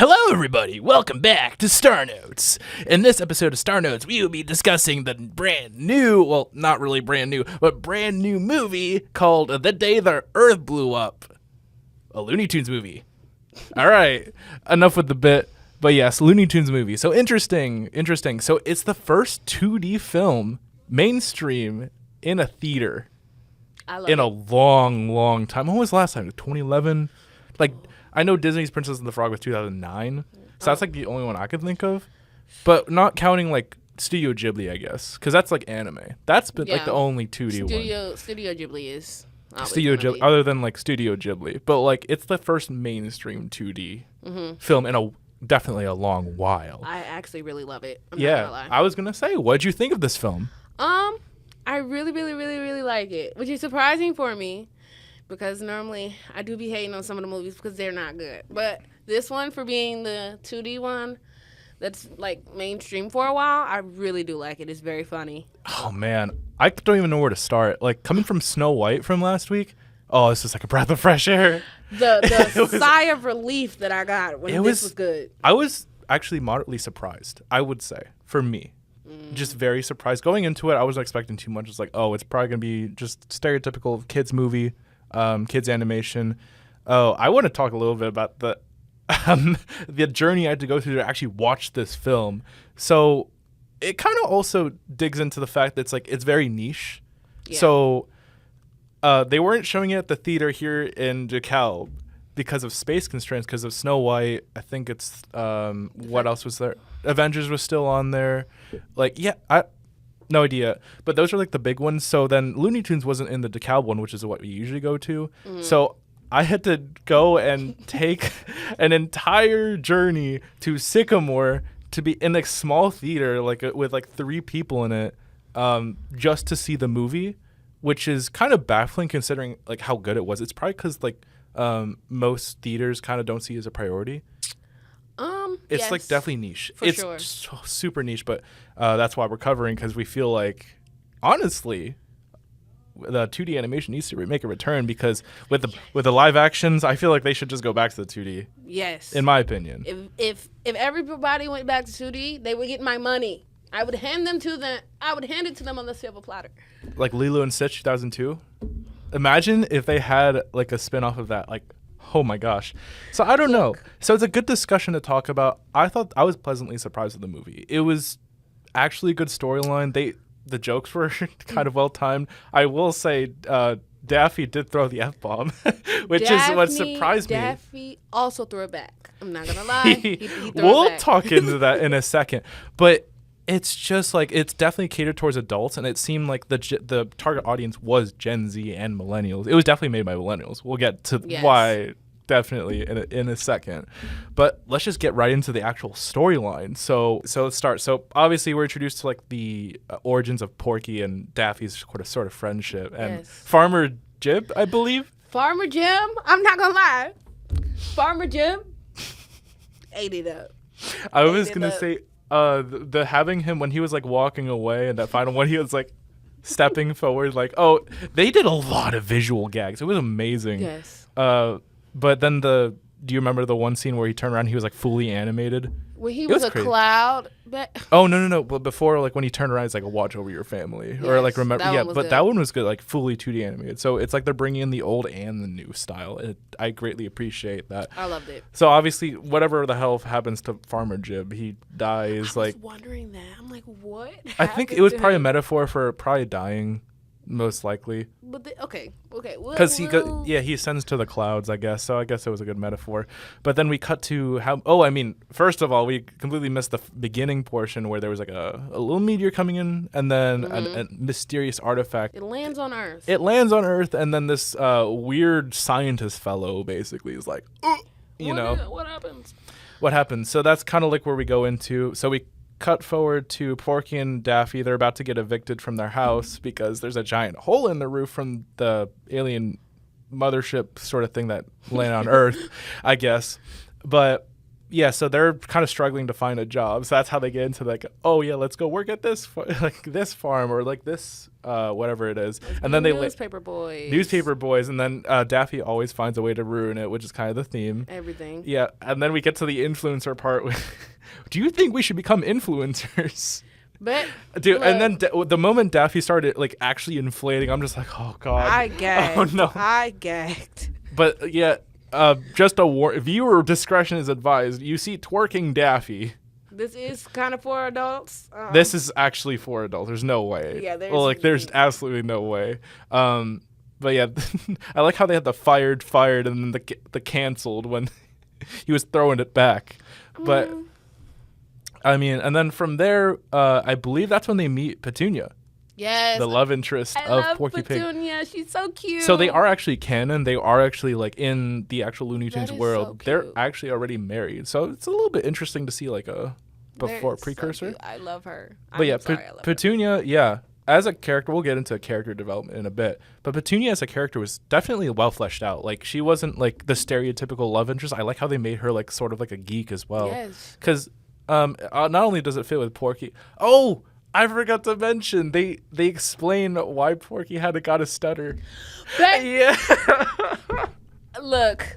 Hello, everybody. Welcome back to Star Notes. In this episode of Star Notes, we will be discussing the brand new, well, not really brand new, but brand new movie called The Day the Earth Blew Up. A Looney Tunes movie. All right. Enough with the bit. But yes, Looney Tunes movie. So interesting. So it's the first 2D film, mainstream, in a theater. In a long time. When was the last time? 2011? Like, I know Disney's Princess and the Frog was 2009, so that's like the only one I could think of. But not counting like Studio Ghibli, I guess, because that's like anime. That's been like the only 2D one. Studio Ghibli is Studio Ghibli, other than like Studio Ghibli, but like it's the first mainstream 2D film in definitely a long while. I actually really love it. I'm not gonna lie. I was gonna say, what'd you think of this film? I really like it, which is surprising for me. Because normally I do be hating on some of the movies because they're not good. But this one, for being the 2D one that's like mainstream for a while, I really do like it. It's very funny. Oh, man. I don't even know where to start. Like, coming from Snow White from last week, this is like a breath of fresh air. The sigh of relief that I got when this was good. I was actually moderately surprised, I would say, for me. Just very surprised. Going into it, I wasn't expecting too much. It's like, it's probably going to be just stereotypical kids movie. Kids animation. I want to talk a little bit about the the journey I had to go through to actually watch this film. So it kind of also digs into the fact that it's very niche. Yeah. So they weren't showing it at the theater here in DeKalb because of space constraints, because of Snow White. I think it's what else was there? Avengers was still on there. No idea. But those are like the big ones. So then Looney Tunes wasn't in the DeKalb one, which is what we usually go to. So I had to go and take an entire journey to Sycamore to be in a small theater with 3 people in it just to see the movie, which is kind of baffling considering like how good it was. It's probably because most theaters kind of don't see it as a priority. It's yes, like definitely niche. It's sure. Super niche, but that's why we're covering, because we feel like, honestly, the 2D animation needs to make a return, because with the live actions, I feel like they should just go back to the 2D. Yes. In my opinion. If everybody went back to 2D, they would get my money. I would hand it to them on the silver platter. Like Lilo and Stitch 2002. Imagine if they had like a spin-off of that, like. Oh my gosh. So I don't know. So it's a good discussion to talk about. I was pleasantly surprised with the movie. It was actually a good storyline. The jokes were kind of well timed. I will say Daffy did throw the F-bomb, which is what surprised me. Daffy also threw it back. I'm not gonna lie. He threw it back. Talk into that in a second. But it's just like, it's definitely catered towards adults, and it seemed like the target audience was Gen Z and millennials. It was definitely made by millennials. We'll get to why definitely in a second. But let's just get right into the actual storyline. So let's start. So obviously we're introduced to like the origins of Porky and Daffy's sort of friendship. And Farmer Jim, I believe. Farmer Jim? I'm not going to lie. Farmer Jim ate it up. I was going to say, the having him when he was like walking away, and that final one he was like stepping forward, like, they did a lot of visual gags. It was amazing. Yes. But then do you remember the one scene where he turned around and he was like fully animated? When he was a crazy cloud. Oh, no. But before, like when he turned around, it's like a watch over your family. Yes, or like remember. That one was good, like fully 2D animated. So it's like they're bringing in the old and the new style. I greatly appreciate that. I loved it. So obviously, whatever the hell happens to Farmer Jib, he dies. I was wondering that. I'm like, what? I think it was probably a metaphor for probably dying. Most likely. But okay. Because he ascends to the clouds, I guess. So I guess it was a good metaphor. But then we cut to first of all, we completely missed the beginning portion where there was like a little meteor coming in, and then a mysterious artifact. It lands on Earth. And then this weird scientist fellow basically is like, what happens? What happens? So that's kind of like where we go into. So we cut forward to Porky and Daffy. They're about to get evicted from their house because there's a giant hole in the roof from the alien mothership sort of thing that landed on Earth, I guess. But yeah, so they're kind of struggling to find a job. So that's how they get into like, oh yeah, let's go work at this like this farm or like this whatever it is. And then newspaper boys, and then Daffy always finds a way to ruin it, which is kind of the theme. Everything. Yeah, and then we get to the influencer part. Do you think we should become influencers? But dude, look, and then the moment Daffy started like actually inflating, I'm just like, oh god. I gagged. Oh no. I gagged. But yeah. Just a viewer discretion is advised. You see twerking Daffy. This is kind of for adults. This is actually for adults. There's no way. Yeah, there's absolutely no way. But yeah, I like how they had the fired, and then the canceled when he was throwing it back. But I mean, and then from there, I believe that's when they meet Petunia. Yes. The love interest of Porky Pig. Petunia. She's so cute. So they are actually canon. They are actually like in the actual Looney Tunes world. So they're actually already married. So it's a little bit interesting to see like a precursor. So I love her. But yeah, Petunia, yeah. As a character, we'll get into character development in a bit. But Petunia as a character was definitely well fleshed out. Like she wasn't like the stereotypical love interest. I like how they made her like sort of like a geek as well. Yes. Because not only does it fit with Porky. Oh, I forgot to mention they explain why Porky had got a stutter. Yeah. Look,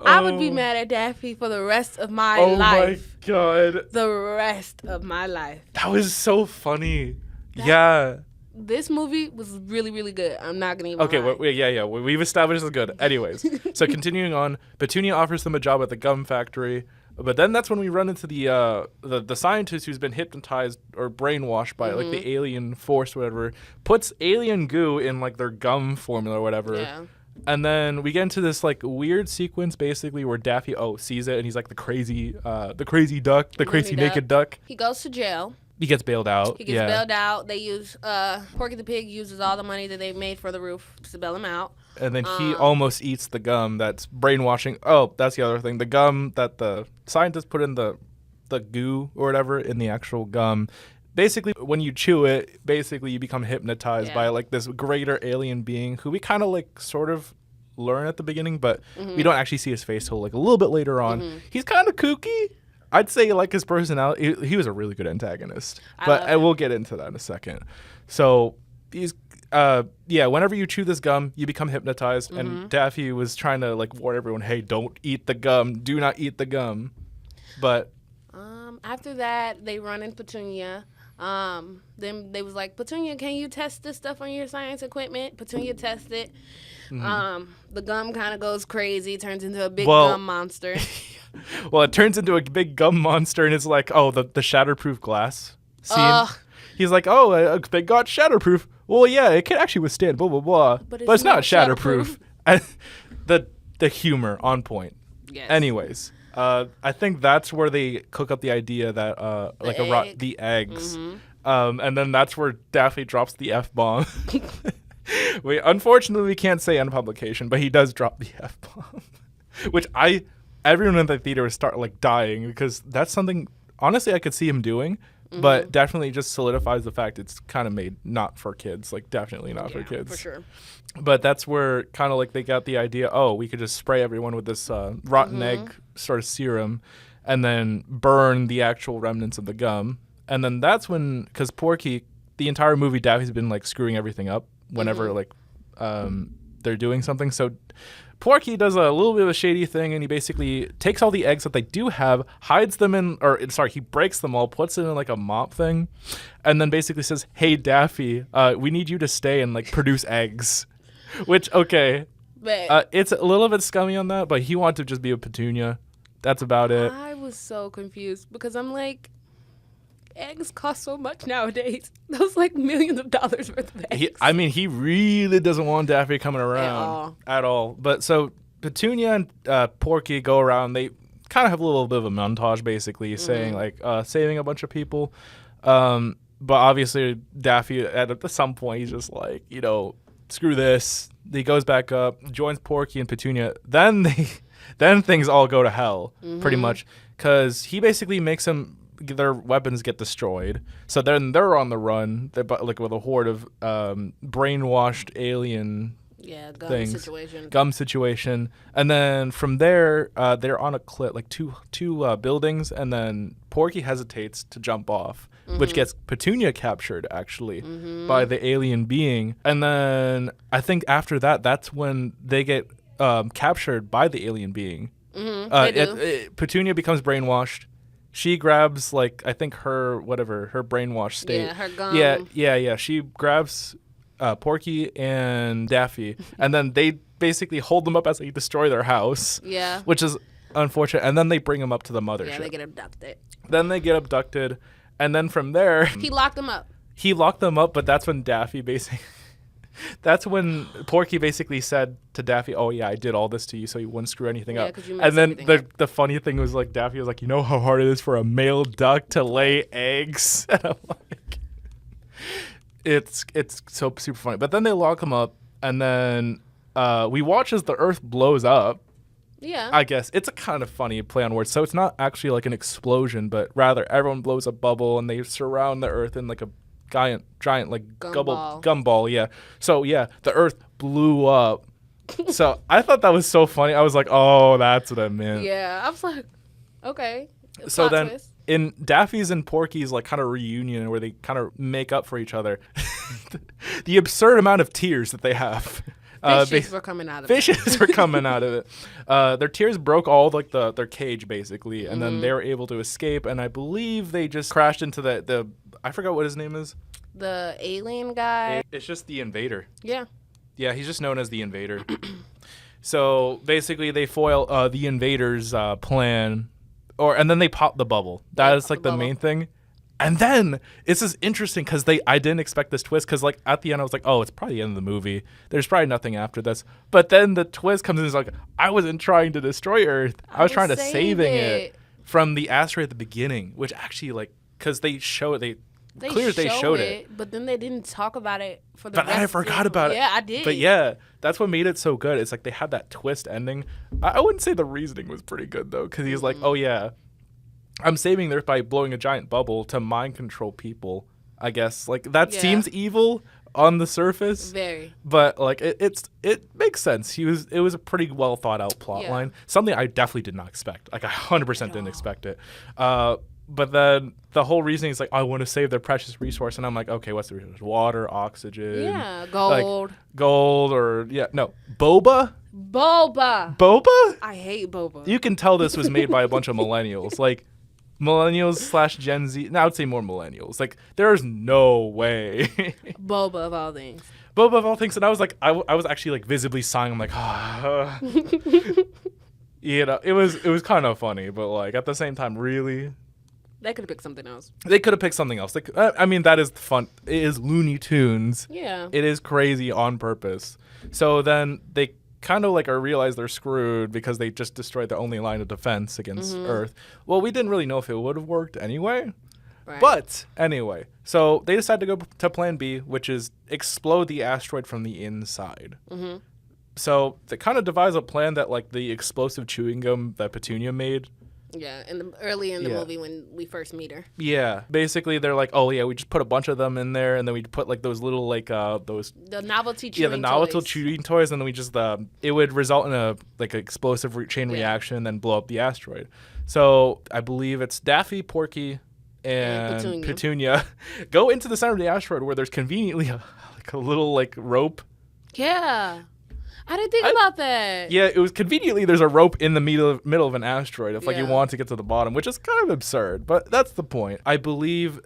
I would be mad at Daffy for the rest of my life. Oh my god. The rest of my life. That was so funny. Yeah. This movie was really, really good. I'm not gonna even lie. Yeah. We've established it's good. Anyways, so continuing on, Petunia offers them a job at the gum factory. But then that's when we run into the scientist who's been hypnotized or brainwashed by like the alien force, whatever, puts alien goo in like their gum formula or whatever. Yeah. And then we get into this like weird sequence basically where Daffy sees it and he's like the crazy naked duck. He goes to jail. He gets bailed out. Bailed out. They use Porky the Pig uses all the money that they made for the roof to bail him out. And then he almost eats the gum that's brainwashing. Oh, that's the other thing. The gum that the scientists put in the goo or whatever in the actual gum. Basically, when you chew it, basically you become hypnotized by like this greater alien being who we kind of like sort of learn at the beginning, but we don't actually see his face till like a little bit later on. He's kind of kooky. I'd say like his personality, he was a really good antagonist, but I will get into that in a second. So he's, whenever you chew this gum, you become hypnotized, and Daffy was trying to like warn everyone, hey, don't eat the gum, do not eat the gum. But after that, they run in Petunia. Then they was like, Petunia, can you test this stuff on your science equipment? Petunia tests it. The gum kind of goes crazy, turns into a big gum monster. Well, it turns into a big gum monster, and it's like, the shatterproof glass scene. He's like, they got shatterproof. Well, yeah, it can actually withstand blah, blah, blah. But it's not shatterproof. The humor on point. Yes. Anyways, I think that's where they cook up the idea that the eggs. And then that's where Daffy drops the F-bomb. Unfortunately, we can't say on publication, but he does drop the F-bomb. Which everyone in the theater would start like dying because that's something, honestly, I could see him doing. But definitely just solidifies the fact it's kind of made not for kids, like definitely not for kids. For sure. But that's where kind of like they got the idea, we could just spray everyone with this rotten egg sort of serum and then burn the actual remnants of the gum. And then that's when, because Porky, the entire movie, Daffy's been like screwing everything up whenever like they're doing something. So Porky does a little bit of a shady thing, and he basically takes all the eggs that they do have, hides them he breaks them all, puts it in like a mop thing, and then basically says, hey, Daffy, we need you to stay and like produce eggs. Which, okay, it's a little bit scummy on that, but he wanted to just be a Petunia. That's about it. I was so confused because I'm like, eggs cost so much nowadays. Those like millions of dollars worth of eggs. He really doesn't want Daffy coming around at all. But so Petunia and Porky go around. They kind of have a little bit of a montage, basically, saying like saving a bunch of people. But obviously Daffy at some point he's just like, screw this. He goes back up, joins Porky and Petunia. Then things all go to hell pretty much because he basically makes them. Their weapons get destroyed, so then they're on the run. They're like with a horde of brainwashed alien Yeah, gum things. situation. Gum situation. And then from there, they're on a cliff, like two buildings, and then Porky hesitates to jump off, which gets Petunia captured, actually, by the alien being. And then I think after that, that's when they get captured by the alien being. They do. Petunia becomes brainwashed. She grabs, like, I think her brainwashed state. Yeah, her gum. Yeah. She grabs Porky and Daffy, and then they basically hold them up as they destroy their house. Yeah. Which is unfortunate. And then they bring them up to the mothership. Yeah, they get abducted. Then they get abducted, and then from there... He locked them up. He locked them up, but that's when Daffy basically... That's when Porky basically said to Daffy, "Oh yeah, I did all this to you so you wouldn't screw anything up." 'Cause you messed And then everything up. the funny thing was, like, Daffy was like, "You know how hard it is for a male duck to lay eggs?" And I'm like, it's so super funny. But then they lock him up, and then we watch as the Earth blows up. Yeah. I guess it's a kind of funny play on words. So it's not actually like an explosion, but rather everyone blows a bubble and they surround the Earth in like a giant like gumball. Yeah. So yeah, the Earth blew up. So I thought that was so funny. I was like, oh, that's what I meant. Yeah. I was like, okay. So Plot then twist. in Daffy's and Porky's like kind of reunion where they kind of make up for each other, the absurd amount of tears that they have. Fishes were coming out of it. Fishes were coming out of it. Their tears broke all like their cage basically, and then they were able to escape. And I believe they just crashed into the I forgot what his name is. The alien guy. It's just the Invader. Yeah. Yeah, he's just known as the Invader. So basically, they foil the Invader's plan, and then they pop the bubble. That is like the main thing. And then it's just interesting because I didn't expect this twist because like at the end I was like, oh, it's probably the end of the movie. There's probably nothing after this. But then the twist comes in. It's like, I wasn't trying to destroy Earth. I was trying to saving it from the asteroid at the beginning, which actually like because they showed it. They showed it, but then they didn't talk about it for the But rest I forgot of about it. Yeah, I did. But yeah, that's what made it so good. It's like they had that twist ending. I wouldn't say the reasoning was pretty good though, because he's like, oh yeah, I'm saving the Earth by blowing a giant bubble to mind control people. I guess like that seems evil on the surface. Very. But like it makes sense. It was a pretty well thought out plot line. Something I definitely did not expect. Like I 100% didn't expect it. But then the whole reasoning is like, I want to save their precious resource. And I'm like, okay, what's the resource? Water, oxygen. Yeah, gold. Like, gold or, boba? Boba? I hate boba. You can tell this was made by a bunch of millennials. Like, millennials / Gen Z. No, I would say more millennials. Like, there's no way. Boba of all things. Boba of all things. And I was like, I was actually like visibly sighing. I'm like, it was kind of funny. But like at the same time, really? They could have picked something else. They could have picked something else. Like, I mean, that is fun. It is Looney Tunes. Yeah. It is crazy on purpose. So then they kind of like realize they're screwed because they just destroyed the only line of defense against Earth. Well, we didn't really know if it would have worked anyway. Right. But anyway, so they decide to go to plan B, which is explode the asteroid from the inside. Mm-hmm. So they kind of devise a plan that like the explosive chewing gum that Petunia made. Yeah, early in the movie when we first meet her. Yeah, basically they're like, oh yeah, we just put a bunch of them in there, and then we put like those little like the novelty chewing the novelty chewing toys, and then we just it would result in a like explosive chain reaction, and then blow up the asteroid. So I believe it's Daffy, Porky, and Petunia go into the center of the asteroid where there's conveniently a little like rope. Yeah. I didn't think about that. Yeah, it was conveniently there's a rope in the middle of an asteroid if like you want to get to the bottom, which is kind of absurd, but that's the point. I believe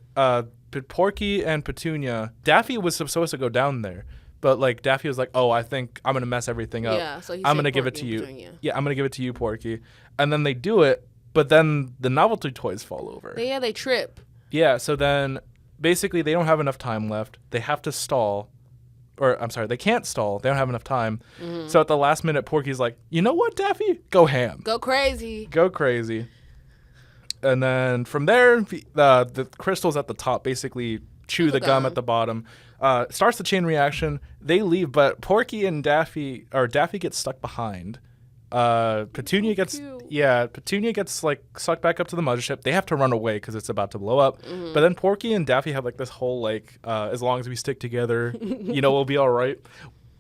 Porky and Petunia, Daffy was supposed to go down there, but like Daffy was like, "Oh, I think I'm gonna mess everything up. Yeah, so I'm gonna give it to you. Yeah, I'm gonna give it to you, Porky." And then they do it, but then the novelty toys fall over. Yeah, they trip. Yeah, so then basically they don't have enough time left. They have to stall. Or, I'm sorry, they can't stall. They don't have enough time. Mm-hmm. So at the last minute, Porky's like, you know what, Daffy? Go ham. Go crazy. Go crazy. And then from there, the crystals at the top basically chew the gum at the bottom. Starts the chain reaction. They leave, but Porky and Daffy gets stuck behind. Petunia gets like sucked back up to the mothership. They have to run away because it's about to blow up. Mm-hmm. But then Porky and Daffy have like this whole like as long as we stick together, we'll be all right.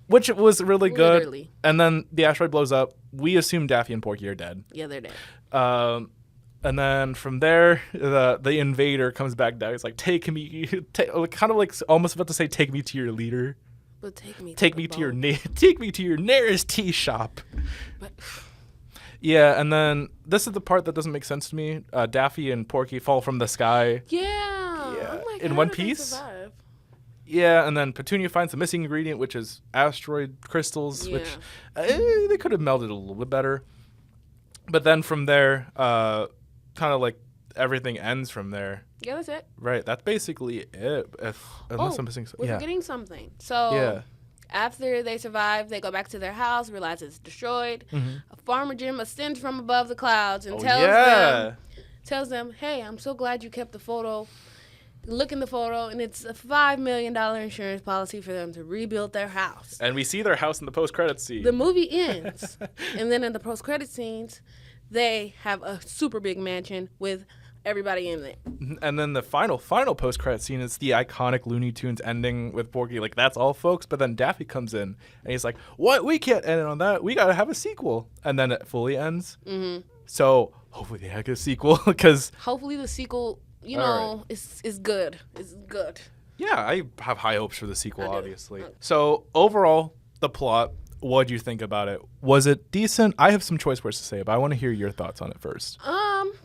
which was really good. Literally. And then the asteroid blows up. We assume Daffy and Porky are dead. Yeah, they're dead. And then from there, the invader comes back down. He's like, take me, kind of like almost about to say, take me to your leader. But take me to your nearest tea shop. But yeah, and then this is the part that doesn't make sense to me. Daffy and Porky fall from the sky. yeah. Oh my God, In one how did they piece. survive? Yeah, and then Petunia finds the missing ingredient, which is asteroid crystals, which they could have melded a little bit better. But then from there, kind of like everything ends from there. Yeah, that's it. Right, that's basically it. Unless I'm missing something. We're forgetting something. So after they survive, they go back to their house, realize it's destroyed. Mm-hmm. A farmer Jim ascends from above the clouds and tells them, hey, I'm so glad you kept the photo. Look in the photo, and it's a $5 million insurance policy for them to rebuild their house. And we see their house in the post-credits scene. The movie ends, and then in the post-credit scenes, they have a super big mansion with everybody in it. And then the final post-credit scene is the iconic Looney Tunes ending with Porky. Like, that's all, folks. But then Daffy comes in, and he's like, what? We can't end it on that. We got to have a sequel. And then it fully ends. Mm-hmm. So hopefully they have a sequel, because hopefully the sequel... is good. It's good. Yeah, I have high hopes for the sequel, obviously. So, overall, the plot, what do you think about it? Was it decent? I have some choice words to say, but I want to hear your thoughts on it first.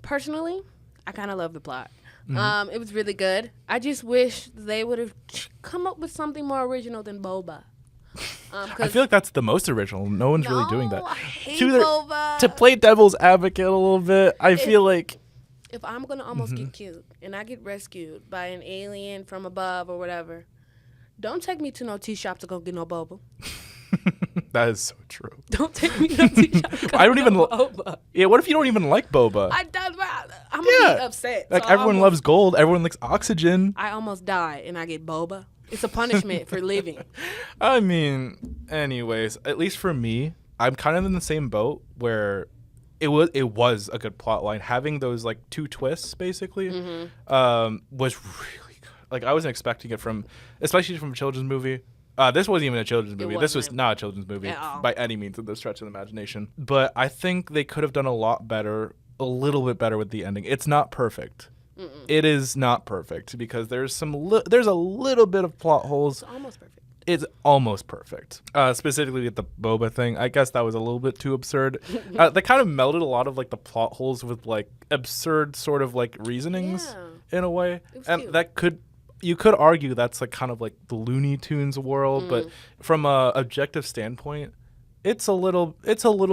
Personally, I kind of love the plot. It was really good. I just wish they would have come up with something more original than Boba. I feel like that's the most original. No one's really doing that. I hate Boba. To play devil's advocate a little bit, I feel like... If I'm going to almost get killed and I get rescued by an alien from above or whatever, don't take me to no tea shop to go get no boba. That is so true. Don't take me to no tea shop to go get no boba. Yeah, what if you don't even like boba? I'm going to be upset. Like, everyone loves gold. Everyone likes oxygen. I almost die and I get boba. It's a punishment for living. I mean, anyways, at least for me, I'm kind of in the same boat where... It was a good plot line. Having those like two twists basically was really good. Like, I wasn't expecting it especially from a children's movie. This wasn't even a children's movie. This was not a children's movie by any means of the stretch of the imagination. But I think they could have done a little bit better with the ending. It's not perfect. It is not perfect because there's there's a little bit of plot holes. It's almost perfect. It's almost perfect. Specifically with the Boba thing, I guess that was a little bit too absurd. They kind of melded a lot of like the plot holes with like absurd sort of like reasonings in a way, and cute. You could argue that's like kind of like the Looney Tunes world, but from a objective standpoint, it's a little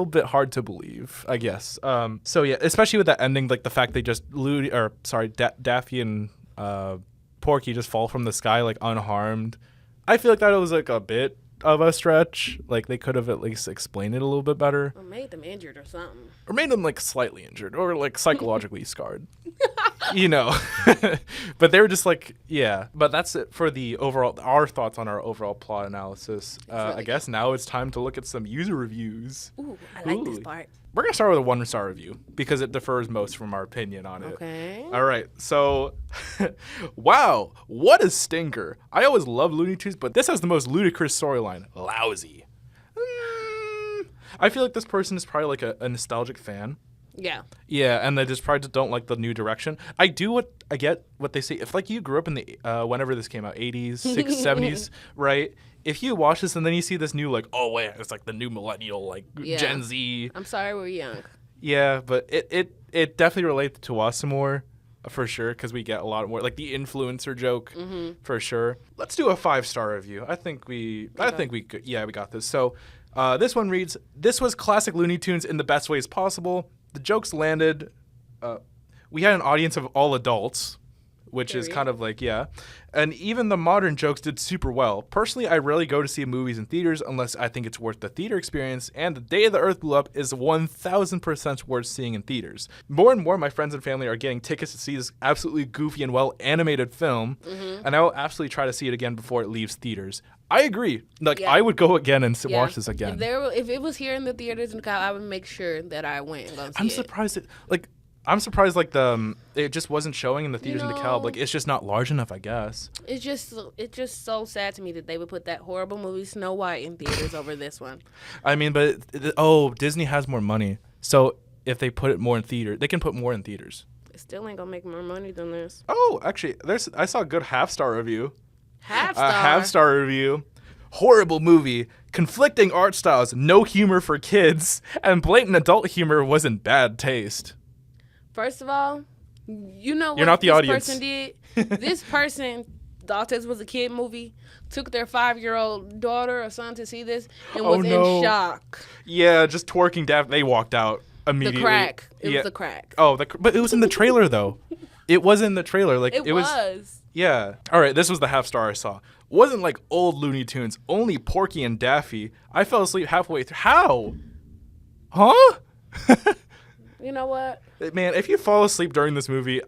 bit hard to believe, I guess. So yeah, especially with that ending, like the fact they just Daffy and Porky just fall from the sky like unharmed. I feel like that was like a bit of a stretch. Like, they could have at least explained it a little bit better. Or made them injured or something. Or made them like slightly injured or like psychologically scarred. You know. But they were just like, yeah. But that's it for our thoughts on our overall plot analysis. Really I guess now it's time to look at some user reviews. Ooh, I like this part. We're going to start with a 1-star review because it differs most from our opinion on it. Okay. All right. So, wow, what a stinker. I always love Looney Tunes, but this has the most ludicrous storyline. Lousy. I feel like this person is probably like a nostalgic fan. Yeah. Yeah, and they just probably don't like the new direction. I get what they say. If like you grew up in the whenever this came out, 80s, 60s, 70s, right? If you watch this and then you see this new like, oh wait, it's like the new millennial like Gen Z. I'm sorry, we're young. Yeah, but it definitely relates to us more for sure because we get a lot more like the influencer joke for sure. Let's do a 5-star review. I think we could. Yeah, we got this. So this one reads, "This was classic Looney Tunes in the best ways possible. The jokes landed. We had an audience of all adults, which is kind of like, yeah. And even the modern jokes did super well. Personally, I rarely go to see movies in theaters unless I think it's worth the theater experience, and The Day the Earth Blew Up is 1,000% worth seeing in theaters. More and more, my friends and family are getting tickets to see this absolutely goofy and well-animated film, and I will absolutely try to see it again before it leaves theaters." I agree. Like, I would go again and watch this again. If it was here in the theaters, I would make sure that I went and go see I'm surprised I'm surprised like it just wasn't showing in the theaters in DeKalb. Like it's just not large enough, I guess. It's just so sad to me that they would put that horrible movie Snow White in theaters over this one. I mean, but Disney has more money, so if they put it more in theater, they can put more in theaters. It still ain't gonna make more money than this. Oh, actually, I saw a good half-star review. Half-star? A half-star review. Horrible movie. Conflicting art styles. No humor for kids. And blatant adult humor was in bad taste. First of all, you know what You're not the this audience. person did? This person thought this was a kid movie, took their 5-year-old daughter or son to see this, and was in shock. Yeah, just twerking daft. They walked out immediately. The crack. It was the crack. Oh, but it was in the trailer, though. It was in the trailer. Like it was. Yeah. All right, this was the half-star I saw. Wasn't like old Looney Tunes, only Porky and Daffy. I fell asleep halfway through. How? Huh? You know what? Man, if you fall asleep during this movie,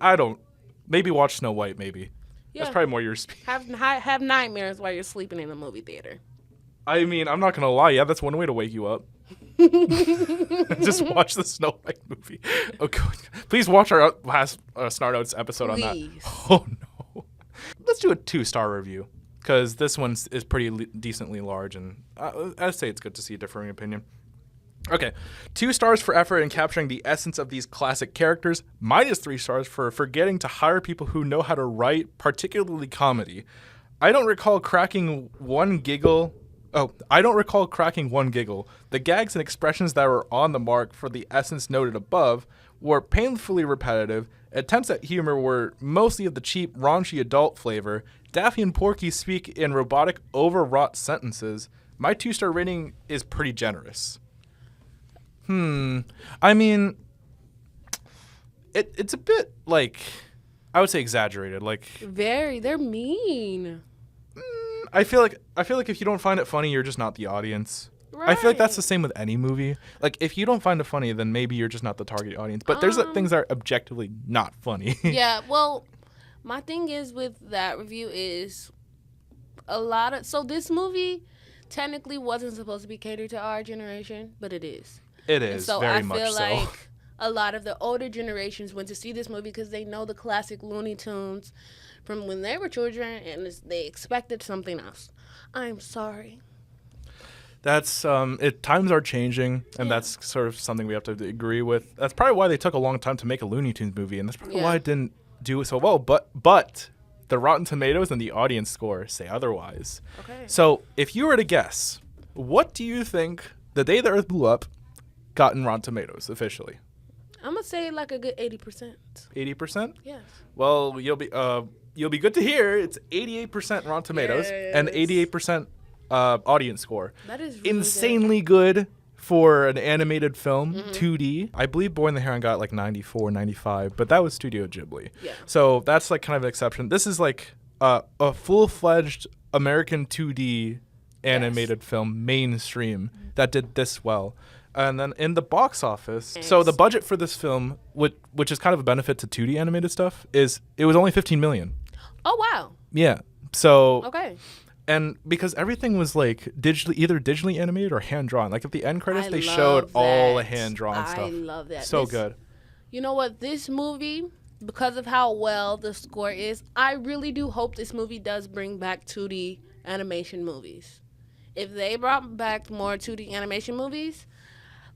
maybe watch Snow White, maybe. Yeah. That's probably more your speed. Have nightmares while you're sleeping in a movie theater. I mean, I'm not going to lie. Yeah, that's one way to wake you up. Just watch the Snow White movie. Okay. Please watch our last Snart Outs episode on that. Oh, no. Let's do a 2-star review, because this one is pretty decently large, and I'd say it's good to see a differing opinion. Okay, 2 stars for effort in capturing the essence of these classic characters, -3 stars for forgetting to hire people who know how to write, particularly comedy. I don't recall cracking one giggle. The gags and expressions that were on the mark for the essence noted above were painfully repetitive. Attempts at humor were mostly of the cheap, raunchy adult flavor. Daffy and Porky speak in robotic, overwrought sentences. My 2-star rating is pretty generous. I mean, it's a bit, like, I would say exaggerated. Like, they're mean. I feel like if you don't find it funny, you're just not the audience. Right. I feel like that's the same with any movie. Like, if you don't find it funny, then maybe you're just not the target audience. But there's things that are objectively not funny. Yeah, well, my thing is with that review is so this movie technically wasn't supposed to be catered to our generation, but it is. It is, so very much so. I feel like a lot of the older generations went to see this movie because they know the classic Looney Tunes from when they were children, and they expected something else. I'm sorry. That's times are changing, and that's sort of something we have to agree with. That's probably why they took a long time to make a Looney Tunes movie, and that's probably why it didn't do so well. But the Rotten Tomatoes and the audience score say otherwise. Okay. So if you were to guess, what do you think The Day the Earth Blew Up got in Rotten Tomatoes officially? I'm gonna say like a good 80%. 80%? Yes. Well, you'll be good to hear. It's 88% Rotten Tomatoes and 88% audience score. That is really insanely good for an animated film, 2D. I believe Boy in the Heron got like 94, 95, but that was Studio Ghibli. Yeah. So that's like kind of an exception. This is like a full-fledged American 2D animated film, mainstream, that did this well. And then in the box office, so the budget for this film, which is kind of a benefit to 2D animated stuff, is it was only $15 million. Oh, wow. Yeah. So. Okay. And because everything was like either digitally animated or hand drawn. Like at the end credits, they showed all the hand drawn stuff. I love that. So good. You know what? This movie, because of how well the score is, I really do hope this movie does bring back 2D animation movies. If they brought back more 2D animation movies,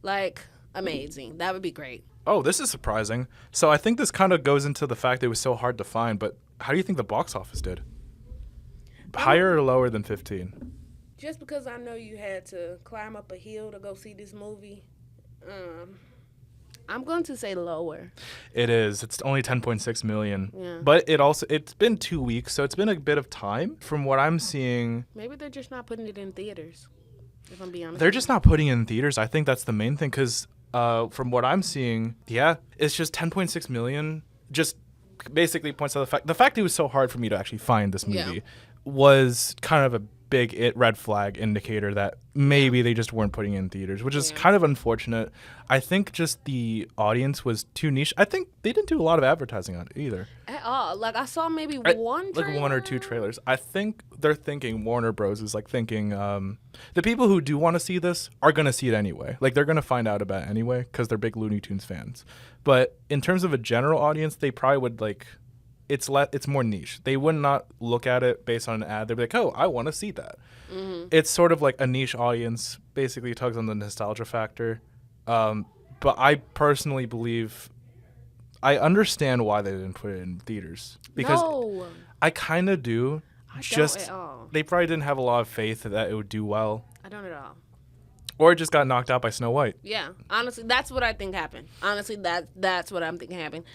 like, amazing. That would be great. Oh, this is surprising. So I think this kind of goes into the fact that it was so hard to find, but how do you think the box office did? Higher or lower than 15? Just because I know you had to climb up a hill to go see this movie, I'm going to say lower. It is. It's only 10.6 million. Yeah. But it's been 2 weeks, so it's been a bit of time. From what I'm seeing, maybe they're just not putting it in theaters. If I'm being honest. They're just not putting it in theaters. I think that's the main thing, because from what I'm seeing, it's just 10.6 million. Just basically points to the fact it was so hard for me to actually find this movie was kind of a big red flag indicator that maybe they just weren't putting it in theaters, which is kind of unfortunate. I think just the audience was too niche. I think they didn't do a lot of advertising on it either. At all. Like, I saw maybe one trailer. Like 1 or 2 trailers. I think they're thinking, Warner Bros. Is like thinking, the people who do want to see this are going to see it anyway. Like, they're going to find out about it anyway because they're big Looney Tunes fans. But in terms of a general audience, they probably would like... It's more niche. They would not look at it based on an ad. They'd be like, oh, I want to see that. Mm-hmm. It's sort of like a niche audience. Basically, it tugs on the nostalgia factor. But I personally believe... I understand why they didn't put it in theaters. Because I kind of do. I don't at all. They probably didn't have a lot of faith that it would do well. I don't at all. Or it just got knocked out by Snow White. Yeah. Honestly, that's what I think happened. Honestly, that's what I'm thinking happened.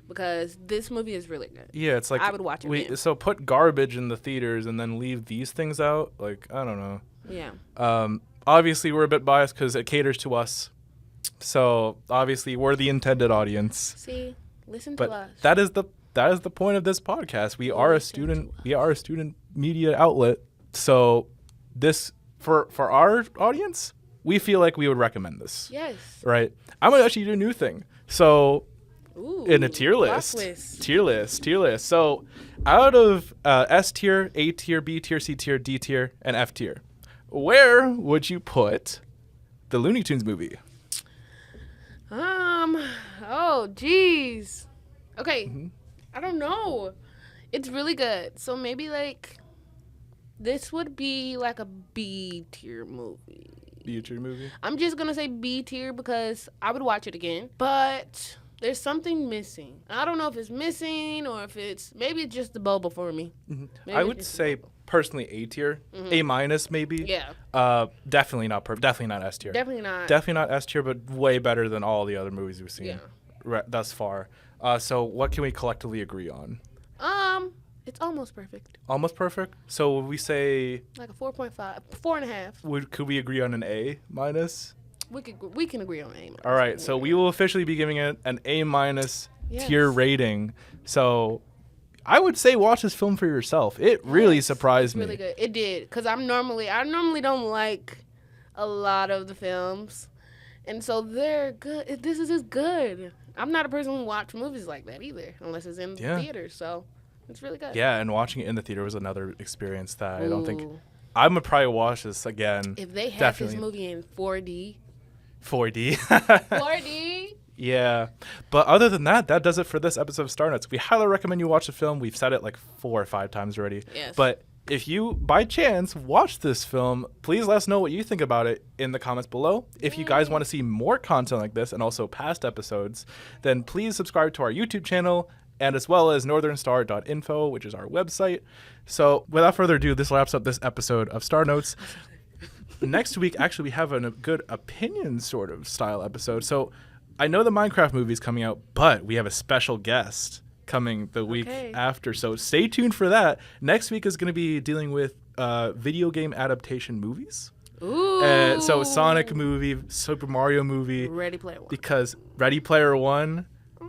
Because this movie is really good. Yeah, it's like... I would watch it. So put garbage in the theaters and then leave these things out? Like, I don't know. Yeah. Obviously, we're a bit biased because it caters to us. So, obviously, we're the intended audience. See? Listen to us. That is the point of this podcast. We are a student media outlet. So, this... For our audience, we feel like we would recommend this. Yes. Right? I'm going to actually do a new thing. So... Ooh, in a tier list. Tier list. So out of S tier, A tier, B tier, C tier, D tier, and F tier, where would you put the Looney Tunes movie? Oh, jeez. Okay. Mm-hmm. I don't know. It's really good. So maybe like this would be like a B tier movie. B tier movie? I'm just going to say B tier because I would watch it again. But there's something missing. I don't know if it's missing or if maybe it's just the boba for me. Mm-hmm. I would say personally A tier, A minus maybe. Yeah. Definitely not S tier. Definitely not. Definitely not S tier, but way better than all the other movies we've seen thus far. So what can we collectively agree on? It's almost perfect. Almost perfect? So would we say like a 4.5, 4.5. Could we agree on an A minus? We can agree on A minus. All right, so we will officially be giving it an A minus tier rating. So I would say watch this film for yourself. It really surprised me. Really good. It did, because I normally don't like a lot of the films, and so they're good. This is just good. I'm not a person who watch movies like that either, unless it's in the theater. So it's really good. Yeah, and watching it in the theater was another experience that I don't think I'm gonna probably watch this again. If they had this movie in 4D. 4D. 4D. Yeah. But other than that does it for this episode of Star Notes. We highly recommend you watch the film. We've said it like 4 or 5 times already. Yes. But if you, by chance, watch this film, please let us know what you think about it in the comments below. If you guys want to see more content like this and also past episodes, then please subscribe to our YouTube channel and as well as northernstar.info, which is our website. So without further ado, this wraps up this episode of Star Notes. Next week, actually, we have a good opinion sort of style episode. So I know the Minecraft movie is coming out, but we have a special guest coming the week after. So stay tuned for that. Next week is going to be dealing with video game adaptation movies. Ooh. So Sonic movie, Super Mario movie. Ready Player One. Because Ready Player One.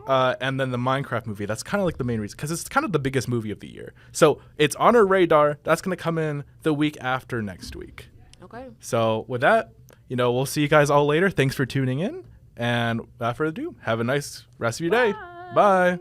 And then the Minecraft movie. That's kind of like the main reason because it's kind of the biggest movie of the year. So it's on our radar. That's going to come in the week after next week. Okay. So with that, we'll see you guys all later. Thanks for tuning in. And without further ado, have a nice rest of your day. Bye.